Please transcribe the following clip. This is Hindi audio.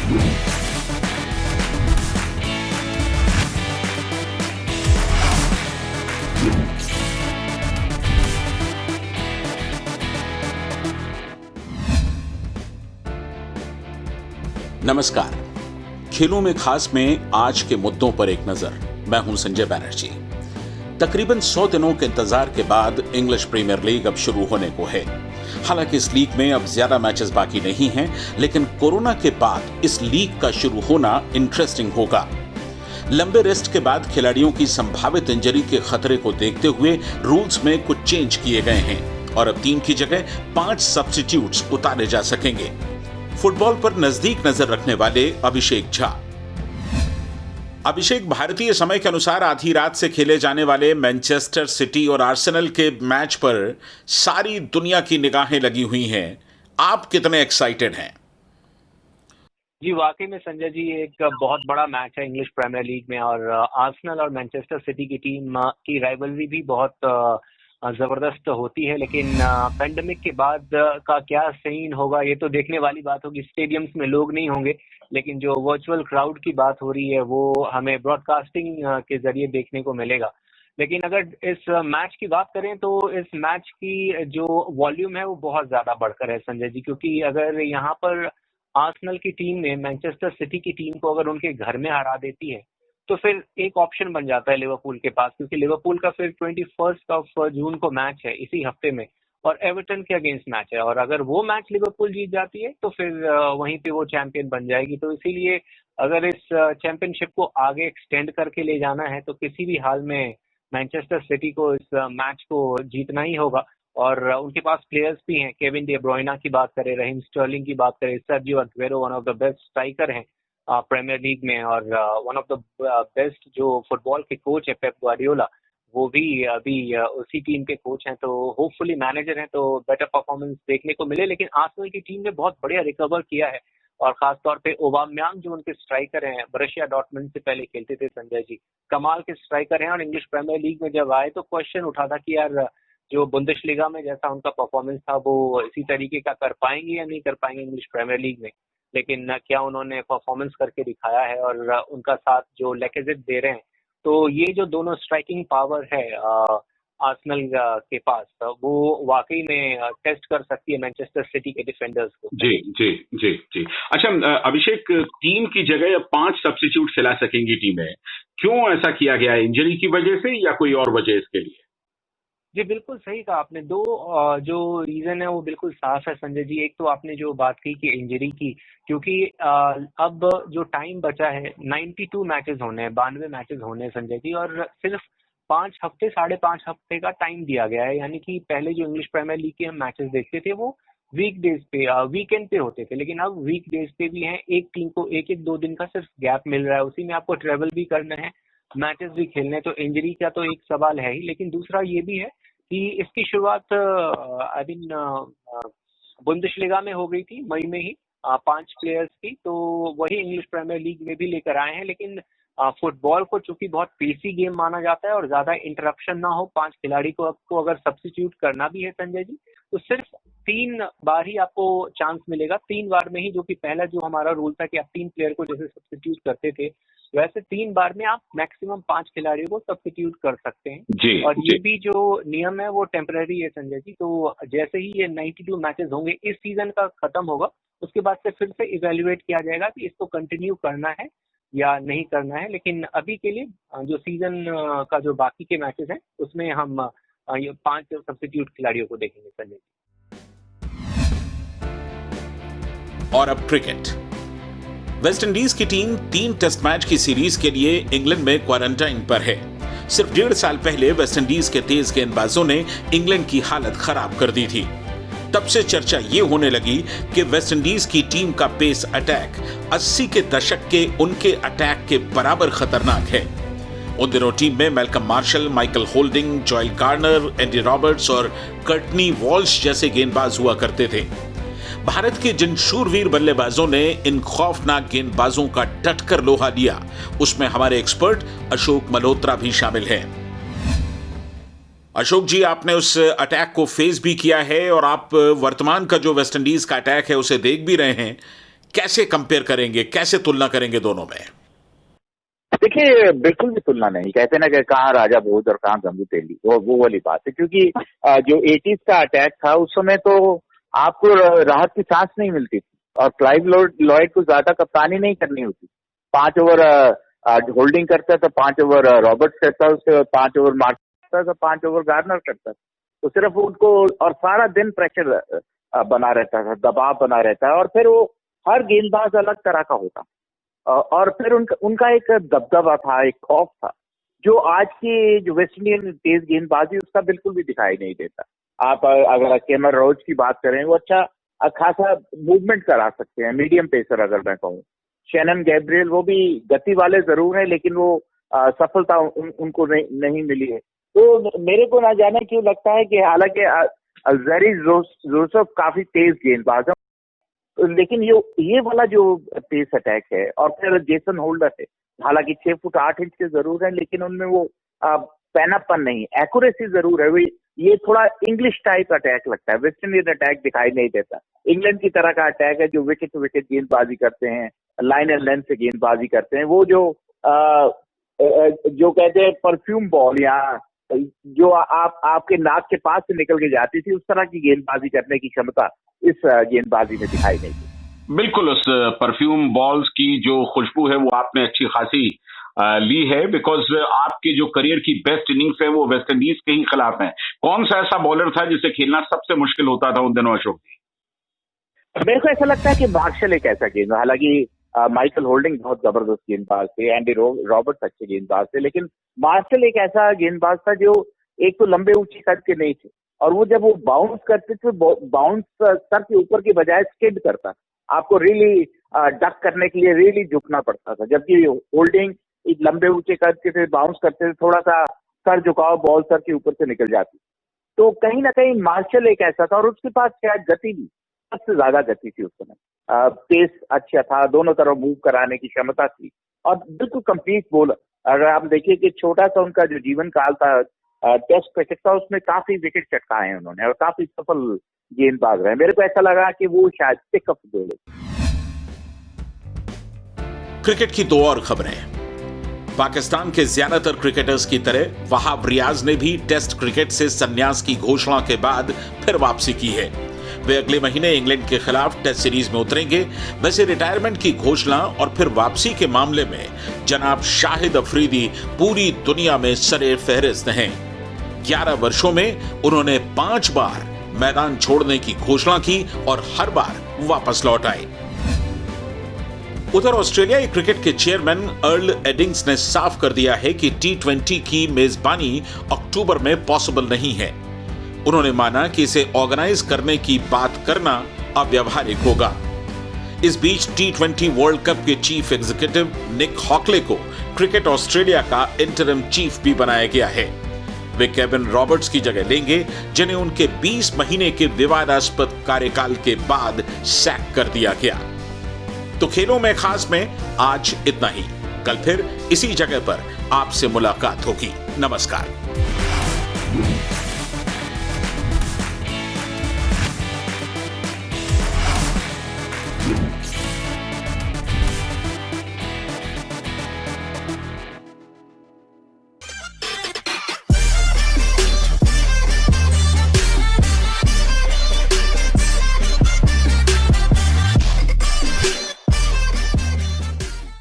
नमस्कार। खेलों में खास में आज के मुद्दों पर एक नजर। मैं हूं संजय बैनर्जी। तकरीबन 100 दिनों के इंतजार के बाद इंग्लिश प्रीमियर लीग अब शुरू होने को है। हालांकि इस लीग में अब ज्यादा मैचेस बाकी नहीं हैं, लेकिन कोरोना के बाद इस लीग का शुरू होना इंटरेस्टिंग होगा। लंबे रेस्ट के बाद खिलाड़ियों की संभावित इंजरी के खतरे को देखते हुए रूल्स में कुछ चेंज किए गए हैं और अब 3 की जगह 5 सब्स्टिट्यूट्स उतारे जा सकेंगे। फुटबॉल पर नजदीक नजर रखने वाले अभिषेक झा। अभिषेक, भारतीय समय के अनुसार आधी रात से खेले जाने वाले मैनचेस्टर सिटी और आर्सेनल के मैच पर सारी दुनिया की निगाहें लगी हुई हैं। आप कितने एक्साइटेड हैं? जी, वाकई में संजय जी, एक बहुत बड़ा मैच है इंग्लिश प्रीमियर लीग में और आर्सेनल और मैनचेस्टर सिटी की टीम की राइवलरी भी बहुत जबरदस्त होती है। लेकिन पेंडेमिक के बाद का क्या सीन होगा ये तो देखने वाली बात होगी। स्टेडियम्स में लोग नहीं होंगे, लेकिन जो वर्चुअल क्राउड की बात हो रही है वो हमें ब्रॉडकास्टिंग के जरिए देखने को मिलेगा। लेकिन अगर इस मैच की बात करें तो इस मैच की जो वॉल्यूम है वो बहुत ज्यादा बढ़कर है संजय जी, क्योंकि अगर यहाँ पर आर्सेनल की टीम ने मैनचेस्टर सिटी की टीम को अगर उनके घर में हरा देती है तो फिर एक ऑप्शन बन जाता है लिवरपूल के पास, क्योंकि लिवरपूल का फिर 21 जून को मैच है इसी हफ्ते में और एवर्टन के अगेंस्ट मैच है। और अगर वो मैच लिवरपूल जीत जाती है तो फिर वहीं पे वो चैंपियन बन जाएगी। तो इसीलिए अगर इस चैंपियनशिप को आगे एक्सटेंड करके ले जाना है तो किसी भी हाल में मैनचेस्टर सिटी को इस मैच को जीतना ही होगा। और उनके पास प्लेयर्स भी हैं। केविन डी ब्रुयना की बात करें, रहीम स्टर्लिंग की बात करें, Sergio Aguero one of the best striker हैं प्रीमियर लीग में और वन ऑफ द बेस्ट जो फुटबॉल के कोच है पेप गार्डियोला, वो भी अभी उसी टीम के कोच हैं। तो होपफुली मैनेजर हैं तो बेटर परफॉर्मेंस देखने को मिले। लेकिन आर्सेनल की टीम ने बहुत बढ़िया रिकवर किया है और खासतौर पे ओबामयांग जो उनके स्ट्राइकर हैं, बरशिया डॉर्टमुंड से पहले खेलते थे संजय जी, कमाल के स्ट्राइकर हैं। और इंग्लिश प्रीमियर लीग में जब आए तो क्वेश्चन उठा था कि यार जो बुंदेशलीगा में जैसा उनका परफॉर्मेंस था वो इसी तरीके का कर पाएंगे या नहीं कर पाएंगे इंग्लिश प्रीमियर लीग में। लेकिन क्या उन्होंने परफॉर्मेंस करके दिखाया है और उनका साथ जो लैकेजेट दे रहे हैं। तो ये जो दोनों स्ट्राइकिंग पावर है आर्सेनल के पास, वो वाकई में टेस्ट कर सकती है मैनचेस्टर सिटी के डिफेंडर्स को। जी जी जी जी। अच्छा अभिषेक, 3 की जगह 5 सब्स्टिट्यूट खिला सकेंगी टीमें, क्यों ऐसा किया गया है? इंजरी की वजह से या कोई और वजह इसके लिए? जी, बिल्कुल सही कहा आपने। दो जो रीजन है वो बिल्कुल साफ है संजय जी। एक तो आपने जो बात की कि इंजरी की, क्योंकि अब जो टाइम बचा है 92 मैचेस होने हैं, 92 मैचेस होने हैं संजय जी, और सिर्फ 5 हफ्ते 5.5 हफ्ते का टाइम दिया गया है। यानी कि पहले जो इंग्लिश प्रीमियर लीग के हम मैचेस देखते थे वो वीकडेज पे वीकेंड पे होते थे, लेकिन अब वीकडेज पे भी हैं। एक टीम को 1-2 दिन का सिर्फ गैप मिल रहा है, उसी में आपको ट्रेवल भी करना है, मैचेस भी खेलने। तो इंजरी का तो एक सवाल है ही, लेकिन दूसरा ये भी है कि इसकी शुरुआत बुंदेशलीगा में हो गई थी मई में ही 5 प्लेयर्स की, तो वही इंग्लिश प्रीमियर लीग में भी लेकर आए हैं। लेकिन फुटबॉल को चूंकि बहुत पेसी गेम माना जाता है और ज्यादा इंटरप्शन ना हो, 5 खिलाड़ी को आपको अगर सब्स्टिट्यूट करना भी है संजय जी तो सिर्फ 3 बार ही आपको चांस मिलेगा। 3 बार में ही, जो कि पहला जो हमारा रूल था कि आप 3 प्लेयर को जैसे सब्स्टिट्यूट करते थे, वैसे 3 बार में आप मैक्सिमम 5 खिलाड़ियों को सब्स्टिट्यूट कर सकते हैं। जी, और जी। ये भी जो नियम है वो टेम्पररी है संजय जी। तो जैसे ही ये 92 मैचेस होंगे, इस सीजन का खत्म होगा, उसके बाद से फिर से इवेल्युएट किया जाएगा कि इसको कंटिन्यू करना है या नहीं करना है। लेकिन अभी के लिए जो सीजन का जो बाकी के मैचेस हैं उसमें हम ये 5 सब्स्टिट्यूट खिलाड़ियों को देखेंगे संजय जी। और अब क्रिकेट। वेस्ट इंडीज की टीम 3 टेस्ट मैच की सीरीज के लिए इंग्लैंड में क्वारंटाइन पर है। सिर्फ 1.5 साल पहले वेस्ट इंडीज के तेज गेंदबाजों ने इंग्लैंड की हालत खराब कर दी थी। तब से चर्चा ये होने लगी कि वेस्ट इंडीज की टीम का पेस अटैक 80 के दशक के उनके अटैक के बराबर खतरनाक है। उन दिनों टीम में Malcolm martial, Michael holding, Joel Garner, Andy Roberts और कर्टनी वॉल्श जैसे गेंदबाज हुआ करते थे। भारत के जिन शूरवीर बल्लेबाजों ने इन खौफनाक गेंदबाजों का डटकर लोहा लिया, उसमें हमारे एक्सपर्ट अशोक मल्होत्रा भी शामिल हैं। अशोक जी, आपने उस अटैक को फेस भी किया है और आप वर्तमान का जो वेस्ट इंडीज का अटैक है उसे देख भी रहे हैं। कैसे कंपेयर करेंगे, कैसे तुलना करेंगे दोनों में? देखिए, बिल्कुल भी तुलना नहीं, कहते ना कि कहाँ राजा भोज और कहाँ गंगू तेली, वो वाली बात है। क्योंकि जो 80s का अटैक था उस समय तो आपको राहत की सांस नहीं मिलती थी और क्लाइव लॉयड को ज्यादा कप्तानी नहीं करनी होती। 5 ओवर होल्डिंग करता था, 5 ओवर रॉबर्ट्स करता, उसके बाद 5 ओवर मार्क करता था, 5 ओवर गार्नर करता, तो सिर्फ उनको और सारा दिन प्रेशर बना रहता था, दबाव बना रहता है और फिर वो हर गेंदबाज अलग तरह का होता और फिर उनका एक दबदबा था, एक खौफ था, जो आज की जो वेस्ट इंडियन तेज गेंदबाजी उसका बिल्कुल भी दिखाई नहीं देता। आप अगर कैमर रोज की बात करें, वो अच्छा खासा मूवमेंट करा सकते हैं, मीडियम पेसर अगर मैं कहूँ। शैनन गैब्रियल वो भी गति वाले जरूर है, लेकिन वो सफलता उनको नहीं मिली है। तो मेरे को ना जाने क्यों लगता है कि हालांकि जरी जोसेफ काफी तेज गेंदबाज है, लेकिन ये वाला जो पेस अटैक है और फिर जेसन होल्डर है, हालांकि 6 फुट 8 इंच के जरूर है, लेकिन उनमें वो पैनापन नहीं, एक्यूरेसी जरूर है। ये थोड़ा इंग्लिश टाइप अटैक लगता है, वेस्ट इंडियन अटैक दिखाई नहीं देता। इंग्लैंड की तरह का अटैक है जो विकेट टू विकेट गेंदबाजी करते हैं, लाइन एंड लेंथ से गेंदबाजी करते हैं, वो जो कहते हैं परफ्यूम बॉल या जो आपके नाक के पास से निकल के जाती थी, उस तरह की गेंदबाजी करने की क्षमता इस गेंदबाजी में दिखाई नहीं दी। बिल्कुल, उस परफ्यूम बॉल्स की जो खुशबू है वो आपने अच्छी खासी ली है, बिकॉज आपके जो करियर की बेस्ट इनिंग्स है वो वेस्ट इंडीज के ही खिलाफ है। कौन सा ऐसा बॉलर था जिसे खेलना सबसे मुश्किल होता था उन दिनों अशोक जी? मेरे को ऐसा लगता है कि मार्शल एक ऐसा गेंद, हालांकि माइकल होल्डिंग बहुत जबरदस्त गेंदबाज थे, एंडी रॉबर्ट्स अच्छे गेंदबाज थे, लेकिन मार्शल एक ऐसा गेंदबाज था जो एक तो लंबे ऊंचे कद के नहीं थे और वो जब वो बाउंस करते थे, बाउंस सर के ऊपर की बजाय स्किड करता, आपको रियली डक करने के लिए रियली झुकना पड़ता था। जबकि होल्डिंग एक लंबे ऊंचे कद के थे, बाउंस करते थे, थोड़ा सा सर झुकाओ, बॉल सर के ऊपर से निकल जाती। तो कहीं ना कहीं मार्शल एक ऐसा था और उसके पास शायद गति भी सबसे ज्यादा गति थी उस समय, पेस अच्छा था, दोनों तरफ मूव कराने की क्षमता थी और बिल्कुल कंप्लीट बॉलर। अगर आप देखिए कि छोटा सा उनका जो जीवन काल था टेस्ट क्रिकेट का, उसमें काफी विकेट चटकाए हैं उन्होंने और काफी सफल गेंदबाज रहे। मेरे को ऐसा लगा कि वो शायद पिक अप बोले। क्रिकेट की दो और खबरें। पाकिस्तान के ज्यादातर क्रिकेटर्स की तरह वहाब रियाज ने भी टेस्ट क्रिकेट से संन्यास की घोषणा के बाद फिर वापसी की है। वे अगले महीने इंग्लैंड के खिलाफ टेस्ट सीरीज में उतरेंगे। वैसे रिटायरमेंट की घोषणा और फिर वापसी के मामले में जनाब शाहिद अफरीदी पूरी दुनिया में सरे फहरिस्त हैं। 11 वर्षों में उन्होंने 5 बार मैदान छोड़ने की घोषणा की और हर बार वापस लौट आए। उधर ऑस्ट्रेलियाई क्रिकेट के चेयरमैन अर्ल एडिंग्स ने साफ कर दिया है कि T20 की मेजबानी अक्टूबर में पॉसिबल नहीं है। उन्होंने माना कि इसे ऑर्गेनाइज करने की बात करना अव्यावहारिक होगा। इस बीच T20 वर्ल्ड कप के चीफ एग्जीक्यूटिव निक हॉकले को क्रिकेट ऑस्ट्रेलिया का इंटरिम चीफ भी बनाया गया है। वे केविन रॉबर्ट्स की जगह लेंगे, जिन्हें उनके 20 महीने के विवादास्पद कार्यकाल के बाद सैक कर दिया गया। तो खेलों में खास में आज इतना ही। कल फिर इसी जगह पर आपसे मुलाकात होगी। नमस्कार।